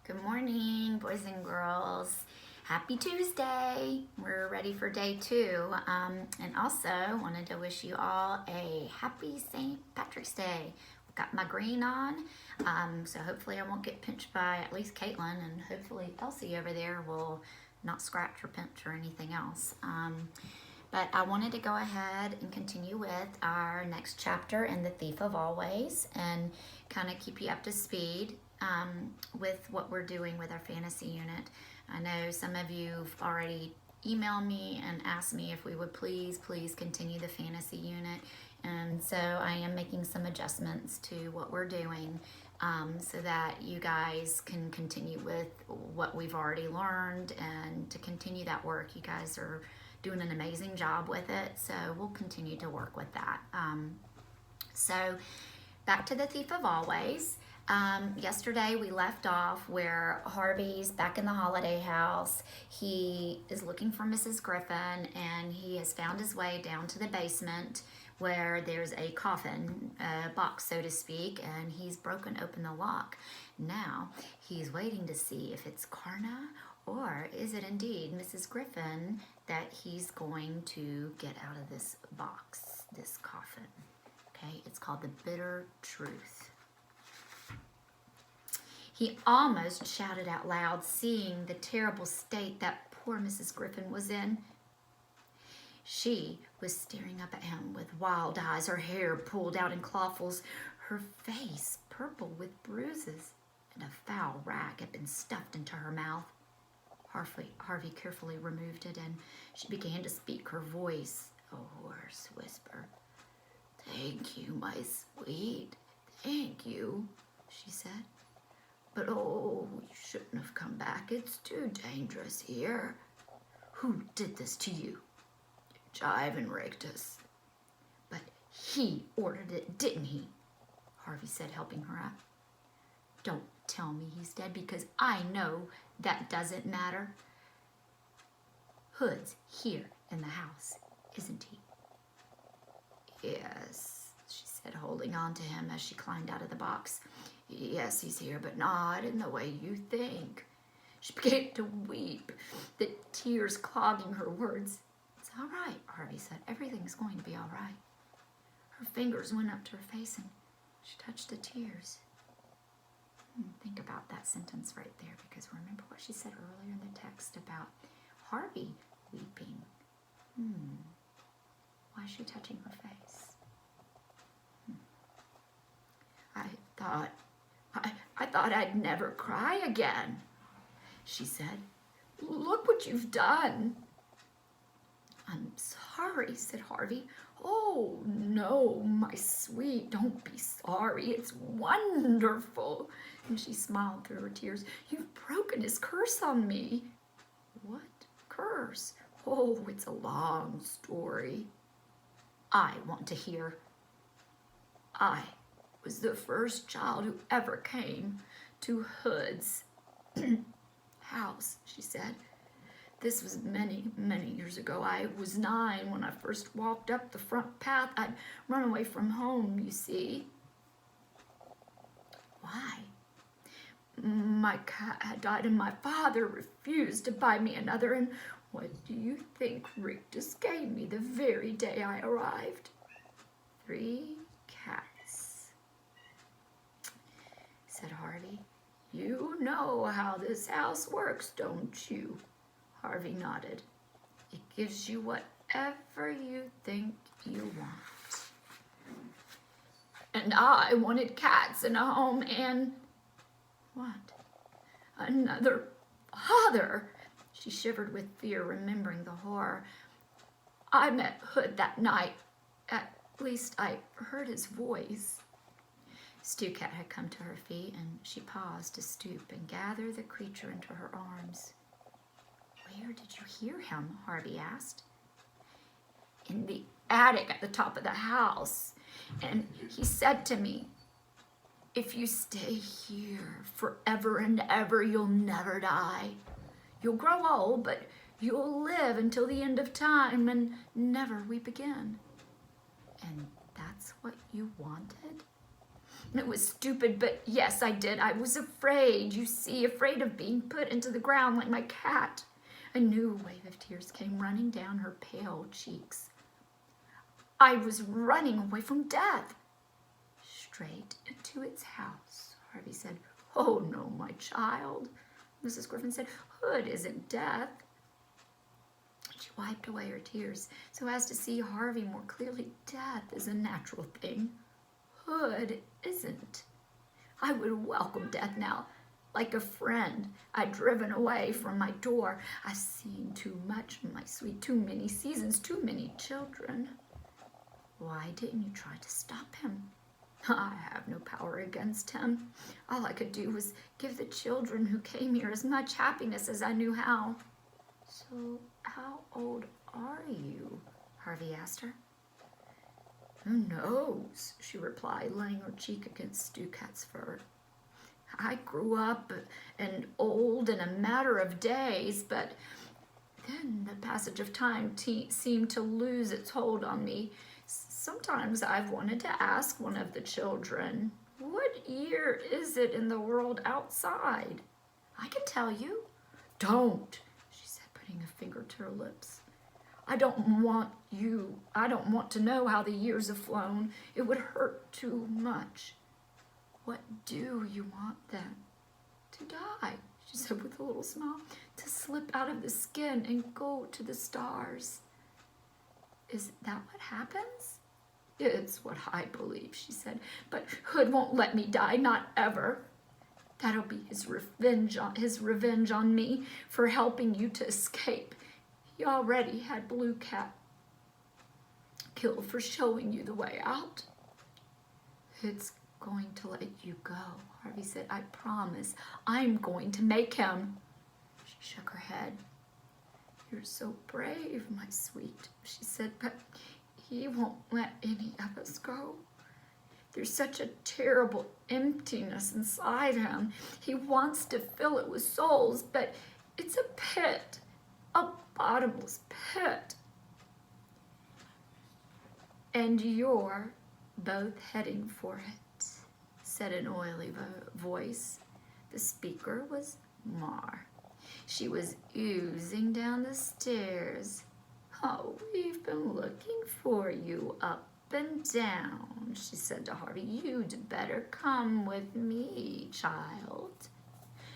Good morning, boys and girls. Happy Tuesday. We're ready for day 2. And also wanted to wish you all a happy St. Patrick's Day. Got my green on, so hopefully I won't get pinched by at least Caitlin, and hopefully Elsie over there will not scratch or pinch or anything else. But I wanted to go ahead and continue with our next chapter in The Thief of Always and kind of keep you up to speed with what we're doing with our fantasy unit. I know some of you've already emailed me and asked me if we would please continue the fantasy unit. And so I am making some adjustments to what we're doing so that you guys can continue with what we've already learned and to continue that work. You guys are doing an amazing job with it, so we'll continue to work with that. So back to The Thief of Always. Yesterday we left off where Harvey's back in the Holiday House. He is looking for Mrs. Griffin, and he has found his way down to the basement where there's a coffin, a box so to speak, and he's broken open the lock. Now he's waiting to see if it's Karna or is it indeed Mrs. Griffin that he's going to get out of this box, this coffin. Okay, it's called The Bitter Truth. He almost shouted out loud, seeing the terrible state that poor Mrs. Griffin was in. She was staring up at him with wild eyes, her hair pulled out in clawfuls, her face purple with bruises, and a foul rag had been stuffed into her mouth. Harvey carefully removed it, and she began to speak, her voice a hoarse whisper. "Thank you, my sweet, thank you," she said. "But oh, you shouldn't have come back. It's too dangerous here. Who did this to you? Jive Rictus." "But he ordered it, didn't he?" Harvey said, helping her up. "Don't tell me he's dead, because I know that doesn't matter. Hood's here in the house, isn't he?" "Yes," she said, holding on to him as she climbed out of the box. "Yes, he's here, but not in the way you think." She began to weep, the tears clogging her words. "It's all right," Harvey said. "Everything's going to be all right." Her fingers went up to her face and she touched the tears. Think about that sentence right there, because remember what she said earlier in the text about Harvey weeping. Why is she touching her face? I thought I'd never cry again," she said. "Look what you've done." "I'm sorry," said Harvey. "Oh, no, my sweet, don't be sorry. It's wonderful." And she smiled through her tears. "You've broken his curse on me." "What curse?" "Oh, it's a long story." "I want to hear." "I was the first child who ever came to Hood's house," she said. "This was many, many years ago. I was 9 when I first walked up the front path. I'd run away from home, you see." "Why?" "My cat had died and my father refused to buy me another, and what do you think Rictus gave me the very day I arrived? 3 cats," said Harvey. "You know how this house works, don't you?" Harvey nodded. "It gives you whatever you think you want. And I wanted cats and a home and..." "What?" "Another father." She shivered with fear, remembering the horror. "I met Hood that night. At least I heard his voice." Stu Cat had come to her feet, and she paused to stoop and gather the creature into her arms. "Where did you hear him?" Harvey asked. "In the attic at the top of the house. And he said to me, 'If you stay here forever and ever, you'll never die. You'll grow old, but you'll live until the end of time and never weep again.' And that's what you wanted?" It was stupid, but yes, I did. I was afraid, you see, afraid of being put into the ground like my cat. A new wave of tears came running down her pale cheeks. I was running away from death. Straight into its house, Harvey said. Oh, no, my child. Mrs. Griffin said, Hood isn't death. She wiped away her tears so as to see Harvey more clearly. Death is a natural thing. Hood isn't. I would welcome death now, like a friend. I'd driven away from my door. I've seen too much, my sweet, too many seasons, too many children. Why didn't you try to stop him? I have no power against him. All I could do was give the children who came here as much happiness as I knew how. So how old are you? Harvey asked her. Who knows? She replied, laying her cheek against Stu Cat's fur. I grew up and old in a matter of days, but then the passage of time seemed to lose its hold on me. Sometimes I've wanted to ask one of the children, what year is it in the world outside? I can tell you. Don't, she said, putting a finger to her lips. I don't want to know how the years have flown. It would hurt too much. What do you want then? To die, she said with a little smile. To slip out of the skin and go to the stars. Is that what happens? It's what I believe, she said. But Hood won't let me die, not ever. That'll be his revenge on me for helping you to escape. He already had Blue Cat killed for showing you the way out. It's going to let you go, Harvey said. I promise. I'm going to make him. She shook her head. You're so brave, my sweet, she said, but he won't let any of us go. There's such a terrible emptiness inside him. He wants to fill it with souls, but it's a pit, a bottomless pit. And you're both heading for it, said an oily voice. The speaker was Mar. She was oozing down the stairs. Oh, we've been looking for you up and down, she said to Harvey. You'd better come with me, child.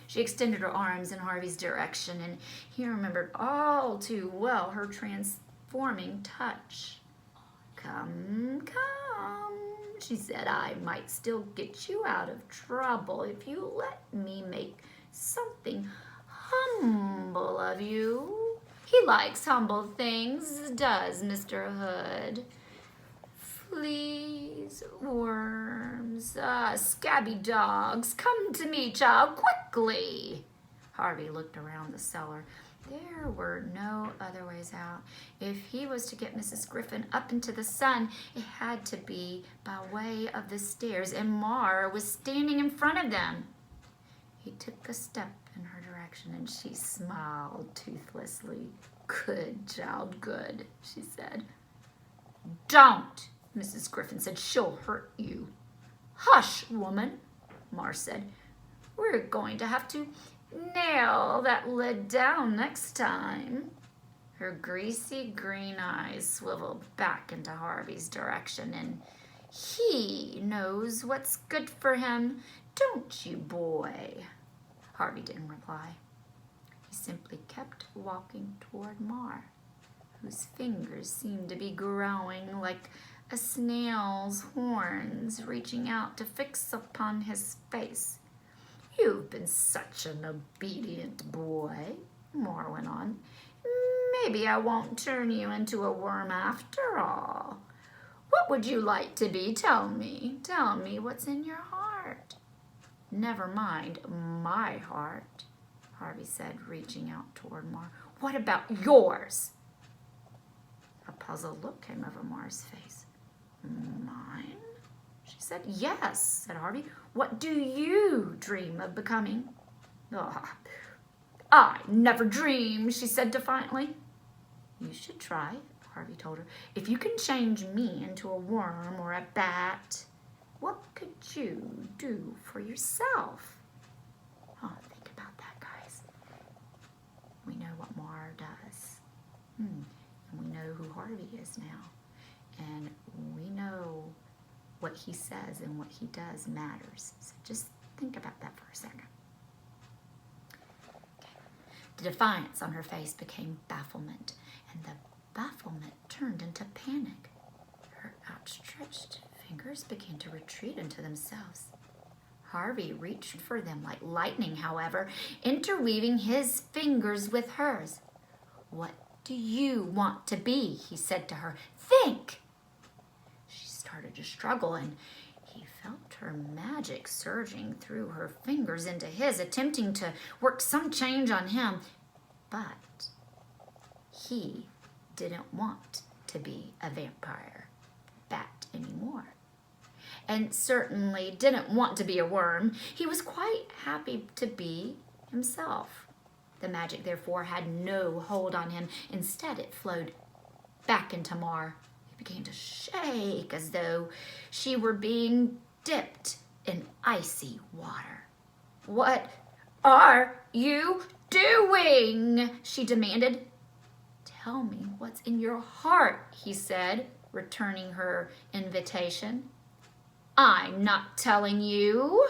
She extended her arms in Harvey's direction, and he remembered all too well her transforming touch. Come, come, she said. I might still get you out of trouble if you let me make something humble of you. He likes humble things, does Mr. Hood. Fleas, worms, scabby dogs. Come to me, child, quickly. Harvey looked around the cellar. There were no other ways out. If he was to get Mrs. Griffin up into the sun, it had to be by way of the stairs, and Mar was standing in front of them. He took a step in her direction, and she smiled toothlessly. Good, child, good, she said. Don't, Mrs. Griffin said. She'll hurt you. Hush, woman, Mar said. We're going to have to nail that lid down next time. Her greasy green eyes swiveled back into Harvey's direction, and he knows what's good for him, don't you, boy? Harvey didn't reply. He simply kept walking toward Mar, whose fingers seemed to be growing like a snail's horns, reaching out to fix upon his face. You've been such an obedient boy, Mar went on. Maybe I won't turn you into a worm after all. What would you like to be? Tell me what's in your heart. Never mind my heart, Harvey said, reaching out toward Mar. What about yours? A puzzled look came over Mar's face. Mine? She said. Yes, said Harvey. What do you dream of becoming? Oh, I never dream, she said defiantly. You should try, Harvey told her. If you can change me into a worm or a bat, what could you do for yourself? Oh, think about that, guys. We know what Mar does. And we know who Harvey is now. And we know what he says and what he does matters. So just think about that for a second. Okay. The defiance on her face became bafflement, and the bafflement turned into panic. Her outstretched fingers began to retreat into themselves. Harvey reached for them like lightning, however, interweaving his fingers with hers. What do you want to be? He said to her. Think! She started to struggle, and he felt her magic surging through her fingers into his, attempting to work some change on him. But he didn't want to be a vampire bat anymore, and certainly didn't want to be a worm. He was quite happy to be himself. The magic, therefore, had no hold on him. Instead, it flowed back into Mar. He began to shake as though she were being dipped in icy water. What are you doing? She demanded. Tell me what's in your heart, he said, returning her invitation. I'm not telling you,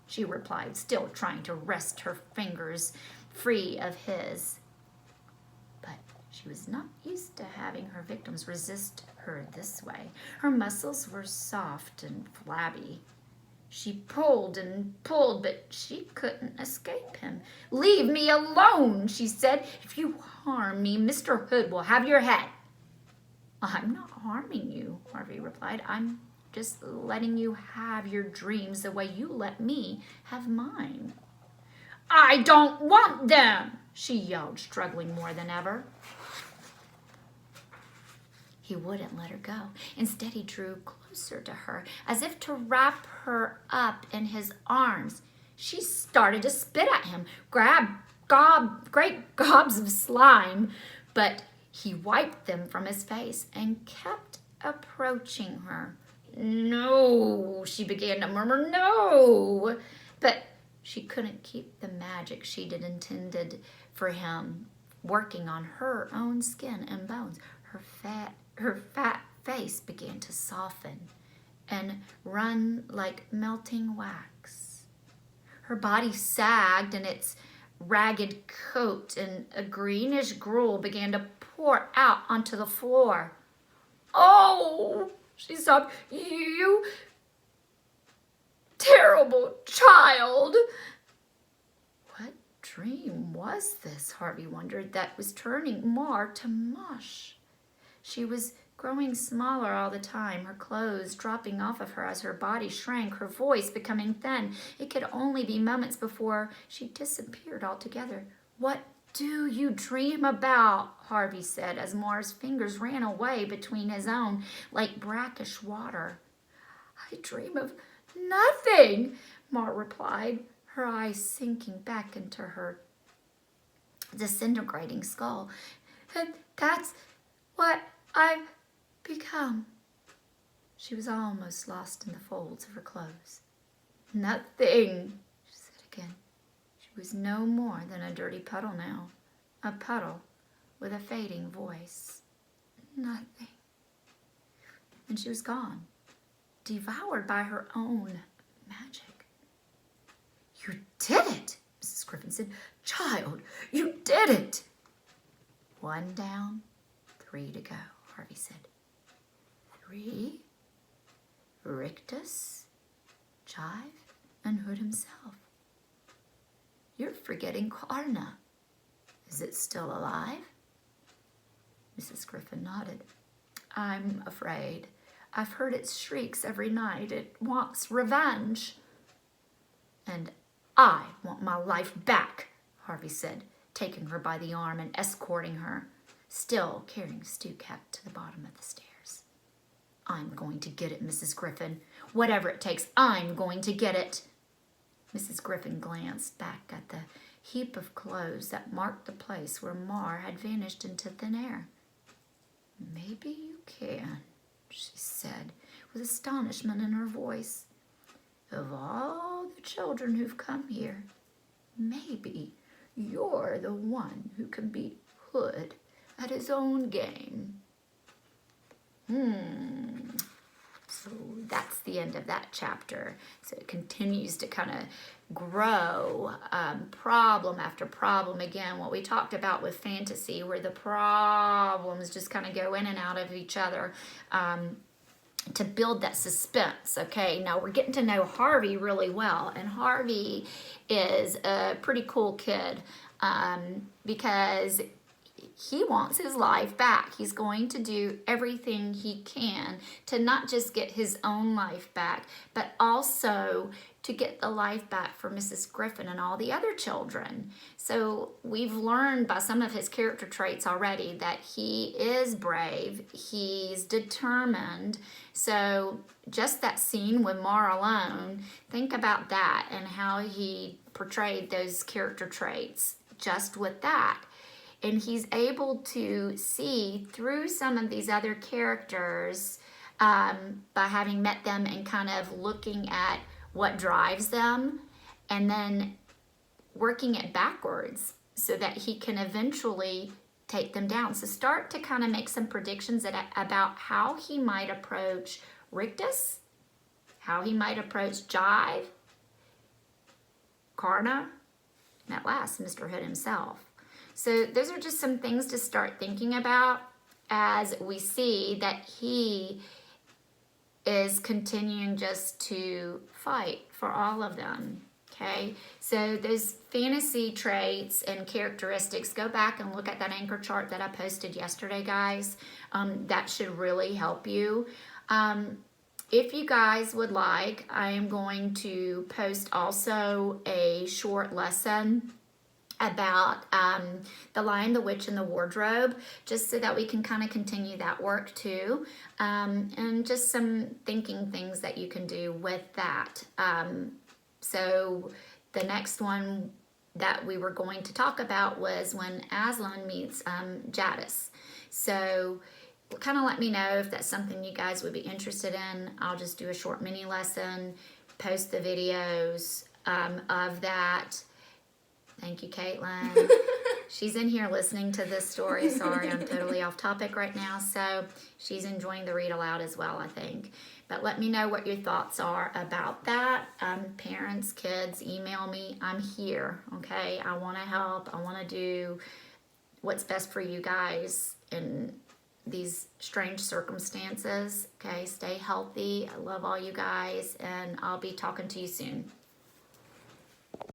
she replied, still trying to wrest her fingers free of his. But she was not used to having her victims resist her this way. Her muscles were soft and flabby. She pulled and pulled, but she couldn't escape him. Leave me alone, she said. If you harm me, Mr. Hood will have your head. I'm not harming you, Harvey replied. I'm just letting you have your dreams the way you let me have mine. I don't want them, she yelled, struggling more than ever. He wouldn't let her go. Instead, he drew closer to her, as if to wrap her up in his arms. She started to spit at him, grab great gobs of slime, but he wiped them from his face and kept approaching her. No, she began to murmur, no. But she couldn't keep the magic she'd intended for him working on her own skin and bones. Her fat face began to soften and run like melting wax. Her body sagged in its ragged coat, and a greenish gruel began to pour out onto the floor. Oh, she sobbed, you terrible child. What dream was this, Harvey wondered, that was turning Mar to mush? She was growing smaller all the time, her clothes dropping off of her as her body shrank, her voice becoming thin. It could only be moments before she disappeared altogether. What do you dream about? Harvey said as Mar's fingers ran away between his own like brackish water. I dream of nothing, Mar replied, her eyes sinking back into her disintegrating skull. And that's what I've become. She was almost lost in the folds of her clothes. Nothing, she said again. She was no more than a dirty puddle now, a puddle with a fading voice. Nothing. And she was gone, devoured by her own magic. You did it, Mrs. Griffin said. Child, you did it. 1 down, 3 to go, Harvey said. 3, Rictus, Chive, and Hood himself. You're forgetting Karna. Is it still alive? Mrs. Griffin nodded. I'm afraid. I've heard its shrieks every night. It wants revenge. And I want my life back, Harvey said, taking her by the arm and escorting her, still carrying Stu Cat to the bottom of the stairs. I'm going to get it, Mrs. Griffin. Whatever it takes, I'm going to get it. Mrs. Griffin glanced back at the heap of clothes that marked the place where Mar had vanished into thin air. Maybe you can, she said, with astonishment in her voice. of all the children who've come here, maybe you're the one who can beat Hood at his own game. So that's the end of that chapter. So it continues to kind of grow, problem after problem. Again, what we talked about with fantasy, where the problems just kind of go in and out of each other. To build that suspense. Okay, now we're getting to know Harvey really well, and Harvey is a pretty cool kid, because he wants his life back. He's going to do everything he can to not just get his own life back, but also to get the life back for Mrs. Griffin and all the other children. So we've learned by some of his character traits already that he is brave, he's determined. So just that scene with Mar alone, think about that and how he portrayed those character traits just with that. And he's able to see through some of these other characters, by having met them and kind of looking at what drives them and then working it backwards so that he can eventually take them down. So start to kind of make some predictions about how he might approach Rictus, how he might approach Jive, Karna, and at last Mr. Hood himself. So those are just some things to start thinking about as we see that he is continuing just to fight for all of them. Okay, so those fantasy traits and characteristics, go back and look at that anchor chart that I posted yesterday, guys. That should really help you. If you guys would like, I am going to post also a short lesson about The Lion, the Witch, and the Wardrobe, just so that we can kind of continue that work too, and just some thinking things that you can do with that. So the next one that we were going to talk about was when Aslan meets Jadis. So kind of let me know if that's something you guys would be interested in. I'll just do a short mini lesson, post the videos of that. Thank you, Caitlin. She's in here listening to this story. Sorry, I'm totally off topic right now. So she's enjoying the read aloud as well, I think. But let me know what your thoughts are about that. Parents, kids, email me. I'm here, okay? I want to help. I want to do what's best for you guys in these strange circumstances, okay? Stay healthy. I love all you guys, and I'll be talking to you soon.